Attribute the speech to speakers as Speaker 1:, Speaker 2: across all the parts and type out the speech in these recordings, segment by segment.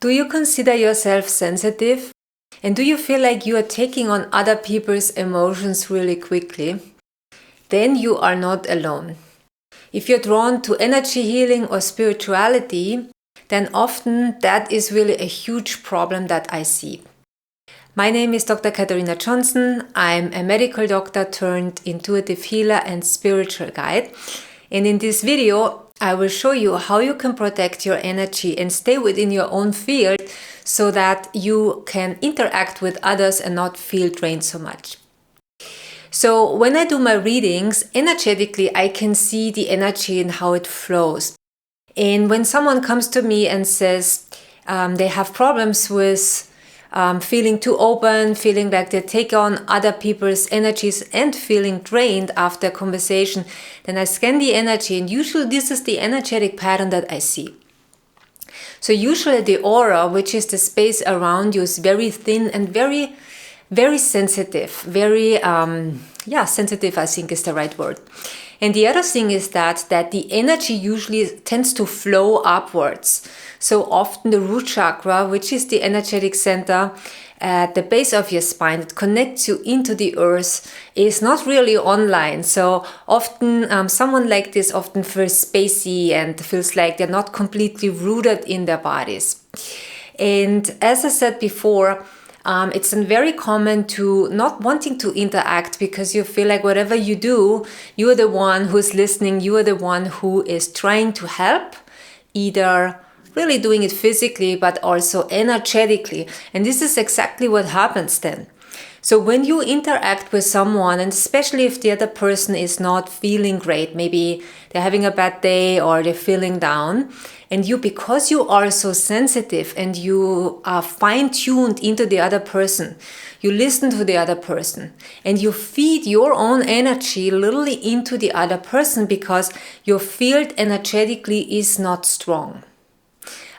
Speaker 1: Do you consider yourself sensitive? And do you feel like you are taking on other people's emotions really quickly? Then you are not alone. If you're drawn to energy healing or spirituality, then often that is really a huge problem that I see. My name is Dr. Katharina Johnson. I'm a medical doctor turned intuitive healer and spiritual guide. And in this video, I will show you how you can protect your energy and stay within your own field so that you can interact with others and not feel drained so much. So when I do my readings, energetically, I can see the energy and how it flows. And when someone comes to me and says they have problems with feeling too open, feeling like they take on other people's energies and feeling drained after a conversation, then I scan the energy, and usually this is the energetic pattern that I see. So usually the aura, which is the space around you, is very thin and very, very sensitive. Sensitive, I think is the right word. And the other thing is that the energy usually tends to flow upwards. So often the root chakra, which is the energetic center at the base of your spine that connects you into the earth, is not really online. So often someone like this often feels spacey and feels like they're not completely rooted in their bodies. And as I said before, it's very common to not wanting to interact because you feel like whatever you do, you are the one who's listening, you are the one who is trying to help, either really doing it physically but also energetically. And this is exactly what happens then. So when you interact with someone, and especially if the other person is not feeling great, maybe they're having a bad day or they're feeling down, and you, because you are so sensitive and you are fine-tuned into the other person, you listen to the other person and you feed your own energy literally into the other person because your field energetically is not strong.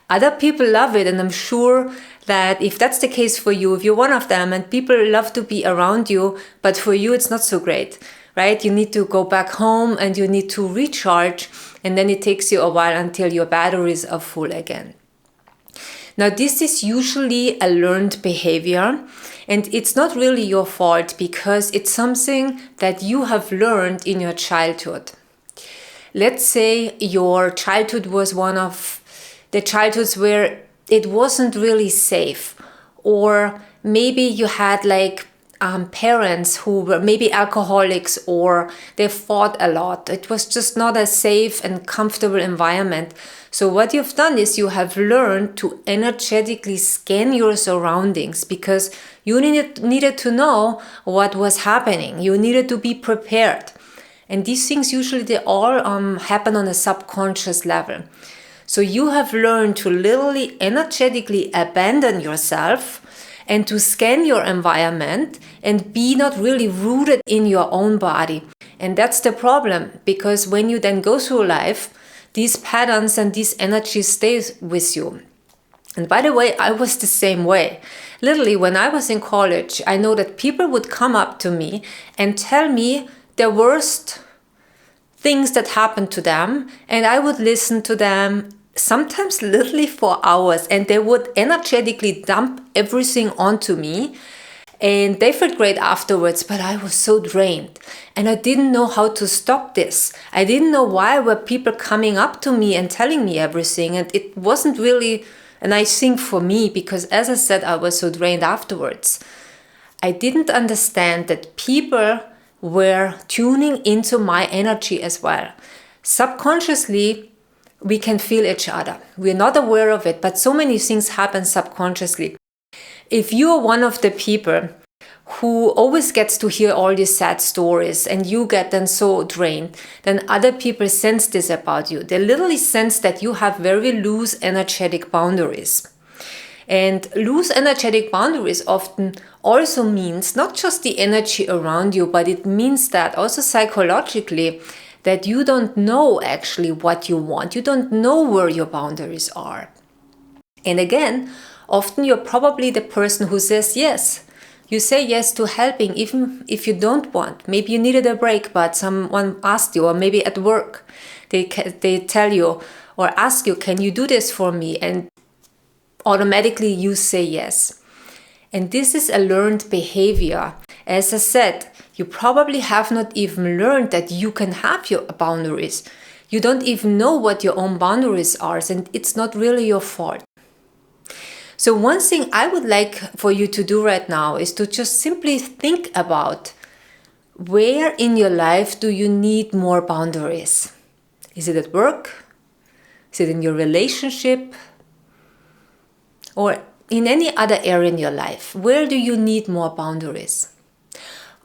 Speaker 1: Other people love it, and I'm sure that if that's the case for you, if you're one of them and people love to be around you, but for you it's not so great, right? You need to go back home and you need to recharge, and then it takes you a while until your batteries are full again. Now, this is usually a learned behavior, and it's not really your fault because it's something that you have learned in your childhood. Let's say your childhood was one of the childhoods where it wasn't really safe, or maybe you had parents who were maybe alcoholics or they fought a lot. It was just not a safe and comfortable environment. So what you've done is you have learned to energetically scan your surroundings because you needed to know what was happening. You needed to be prepared. And these things usually they all happen on a subconscious level. So you have learned to literally energetically abandon yourself and to scan your environment and be not really rooted in your own body. And that's the problem, because when you then go through life, these patterns and these energies stay with you. And by the way, I was the same way. Literally, when I was in college, I know that people would come up to me and tell me their worst things that happened to them, and I would listen to them sometimes literally for hours, and they would energetically dump everything onto me, and they felt great afterwards, but I was so drained and I didn't know how to stop this. I didn't know why were people coming up to me and telling me everything, and it wasn't really a nice thing for me because, as I said, I was so drained afterwards. I didn't understand that people were tuning into my energy as well. Subconsciously, we can feel each other. We're not aware of it, but so many things happen subconsciously. If you are one of the people who always gets to hear all these sad stories and you get then so drained, then other people sense this about you. They literally sense that you have very loose energetic boundaries. And loose energetic boundaries often also means not just the energy around you, but it means that also psychologically that you don't know actually what you want. You don't know where your boundaries are. And again, often you're probably the person who says yes. You say yes to helping even if you don't want. Maybe you needed a break, but someone asked you, or maybe at work, they tell you or ask you, can you do this for me? And automatically you say yes. And this is a learned behavior. As I said, you probably have not even learned that you can have your boundaries. You don't even know what your own boundaries are, and it's not really your fault. So one thing I would like for you to do right now is to just simply think about, where in your life do you need more boundaries? Is it at work? Is it in your relationship? Or in any other area in your life? Where do you need more boundaries?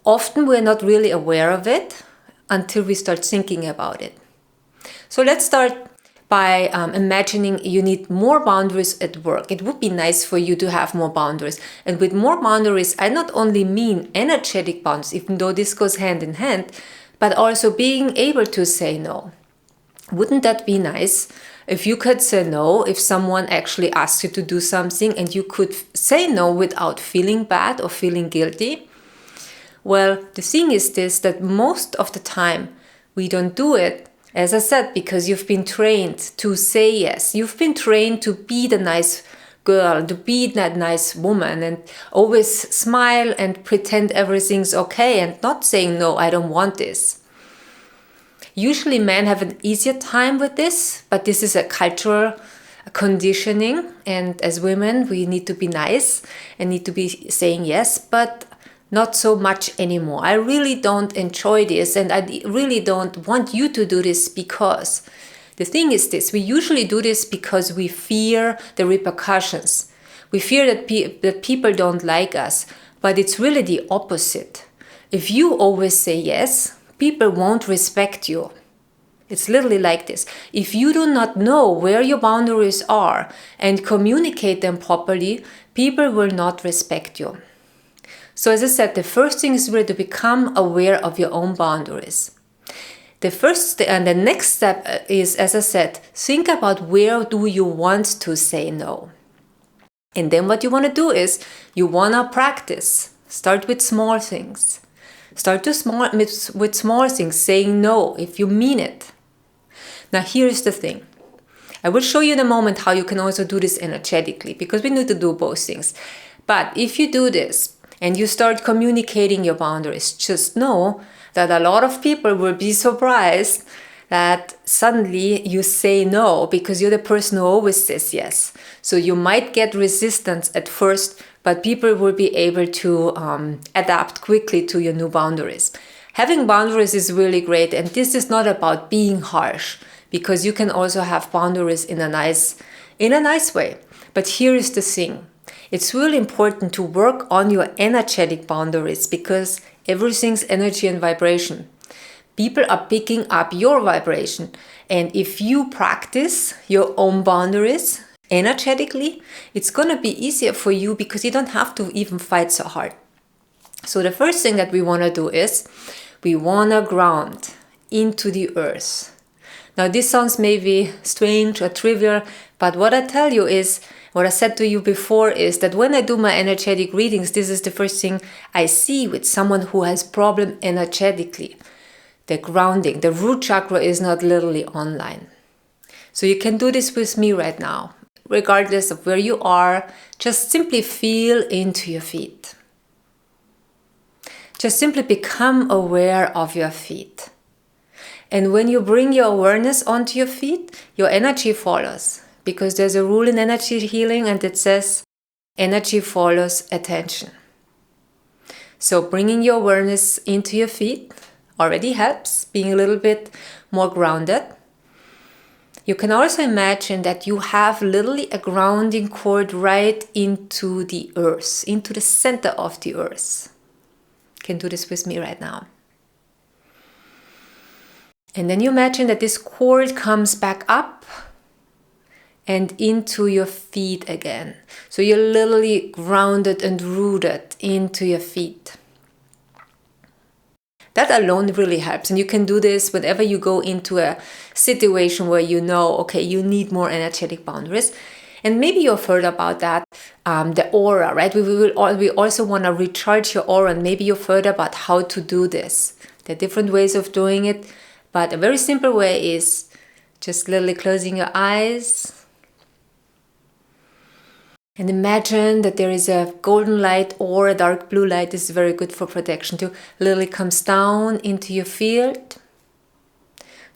Speaker 1: Often we're not really aware of it until we start thinking about it. So let's start by imagining you need more boundaries at work. It would be nice for you to have more boundaries. And with more boundaries, I not only mean energetic boundaries, even though this goes hand in hand, but also being able to say no. Wouldn't that be nice if you could say no if someone actually asks you to do something and you could say no without feeling bad or feeling guilty? Well, the thing is this, that most of the time we don't do it, as I said, because you've been trained to say yes. You've been trained to be the nice girl, to be that nice woman, and always smile and pretend everything's okay and not saying, no, I don't want this. Usually men have an easier time with this, but this is a cultural conditioning. And as women, we need to be nice and need to be saying yes, but not so much anymore. I really don't enjoy this, and I really don't want you to do this, because the thing is this, we usually do this because we fear the repercussions. We fear that people don't like us, but it's really the opposite. If you always say yes, people won't respect you. It's literally like this. If you do not know where your boundaries are and communicate them properly, people will not respect you. So as I said, the first thing is really to become aware of your own boundaries. And the next step is, as I said, think about where do you want to say no. And then what you want to do is you want to practice. Start with small things. Start with small things, saying no if you mean it. Now here's the thing. I will show you in a moment how you can also do this energetically, because we need to do both things. But if you do this, and you start communicating your boundaries, just know that a lot of people will be surprised that suddenly you say no, because you're the person who always says yes. So you might get resistance at first, but people will be able to adapt quickly to your new boundaries. Having boundaries is really great, and this is not about being harsh, because you can also have boundaries in a nice way. But here is the thing. It's really important to work on your energetic boundaries, because everything's energy and vibration. People are picking up your vibration. And if you practice your own boundaries energetically, it's going to be easier for you, because you don't have to even fight so hard. So the first thing that we want to do is we want to ground into the earth. Now this sounds maybe strange or trivial, but what I tell you is, what I said to you before is that when I do my energetic readings, this is the first thing I see with someone who has problem energetically. The grounding, the root chakra is not literally online. So you can do this with me right now. Regardless of where you are, just simply feel into your feet. Just simply become aware of your feet. And when you bring your awareness onto your feet, your energy follows. Because there's a rule in energy healing, and it says energy follows attention. So bringing your awareness into your feet already helps, being a little bit more grounded. You can also imagine that you have literally a grounding cord right into the earth, into the center of the earth. You can do this with me right now. And then you imagine that this cord comes back up and into your feet again. So you're literally grounded and rooted into your feet. That alone really helps. And you can do this whenever you go into a situation where you know, okay, you need more energetic boundaries. And maybe you've heard about that, the aura, right? We also want to recharge your aura, and maybe you've heard about how to do this. There are different ways of doing it, but a very simple way is just literally closing your eyes And imagine that there is a golden light or a dark blue light. This is very good for protection too. Literally comes down into your field,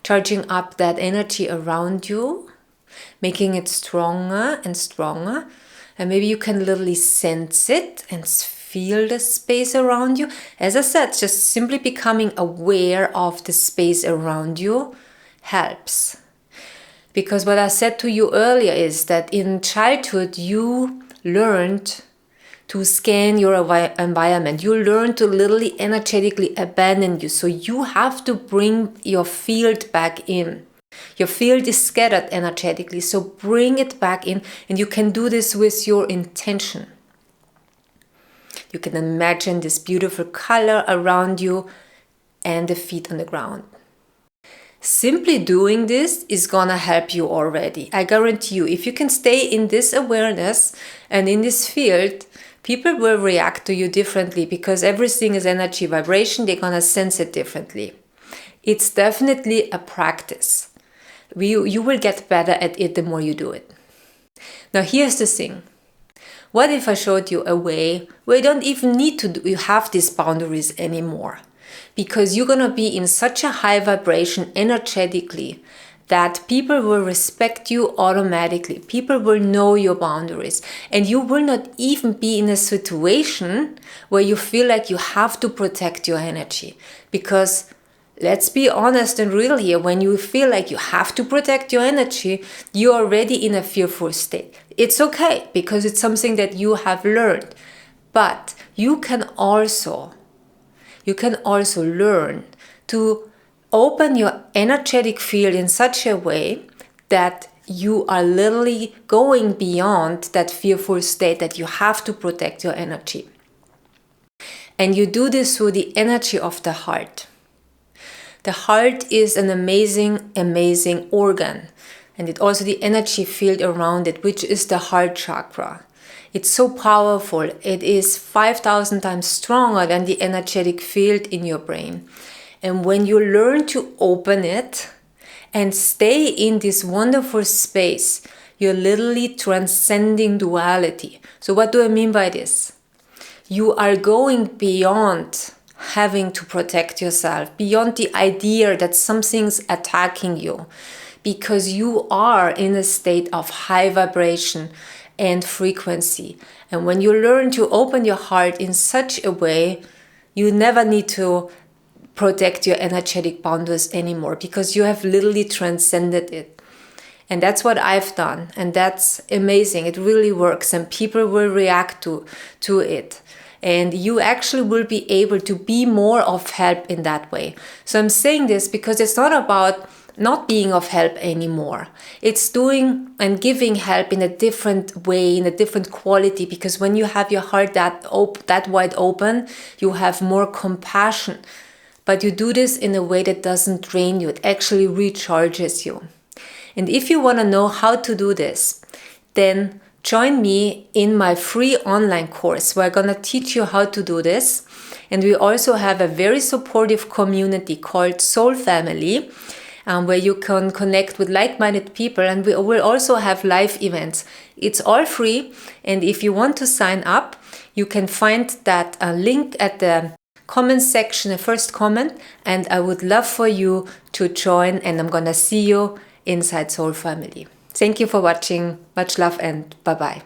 Speaker 1: charging up that energy around you, making it stronger and stronger. And maybe you can literally sense it and feel the space around you. As I said, just simply becoming aware of the space around you helps. Because what I said to you earlier is that in childhood, you learned to scan your environment. You learn to literally energetically abandon you. So you have to bring your field back in. Your field is scattered energetically. So bring it back in. And you can do this with your intention. You can imagine this beautiful color around you and the feet on the ground. Simply doing this is gonna help you already. I guarantee you, if you can stay in this awareness and in this field, people will react to you differently because everything is energy vibration. They're gonna sense it differently. It's definitely a practice. You will get better at it the more you do it. Now here's the thing. What if I showed you a way where you don't even need to have these boundaries anymore? Because you're going to be in such a high vibration energetically that people will respect you automatically. People will know your boundaries. And you will not even be in a situation where you feel like you have to protect your energy. Because let's be honest and real here, when you feel like you have to protect your energy, you're already in a fearful state. It's okay because it's something that you have learned. But you can also learn to open your energetic field in such a way that you are literally going beyond that fearful state that you have to protect your energy. And you do this through the energy of the heart. The heart is an amazing, amazing organ. And it also the energy field around it, which is the heart chakra. It's so powerful. It is 5,000 times stronger than the energetic field in your brain. And when you learn to open it and stay in this wonderful space, you're literally transcending duality. So what do I mean by this? You are going beyond having to protect yourself, beyond the idea that something's attacking you, because you are in a state of high vibration and frequency. And when you learn to open your heart in such a way, you never need to protect your energetic boundaries anymore because you have literally transcended it. And that's what I've done. And that's amazing. It really works and people will react to it. And you actually will be able to be more of help in that way. So I'm saying this because it's not about not being of help anymore. It's doing and giving help in a different way, in a different quality, because when you have your heart that wide open, you have more compassion. But you do this in a way that doesn't drain you. It actually recharges you. And if you want to know how to do this, then join me in my free online course where I'm going to teach you how to do this. And we also have a very supportive community called Soul Family, where you can connect with like-minded people, and we will also have live events. It's all free, and if you want to sign up, you can find that link at the comment section, the first comment, and I would love for you to join, and I'm gonna see you inside Soul Family. Thank you for watching. Much love and bye-bye.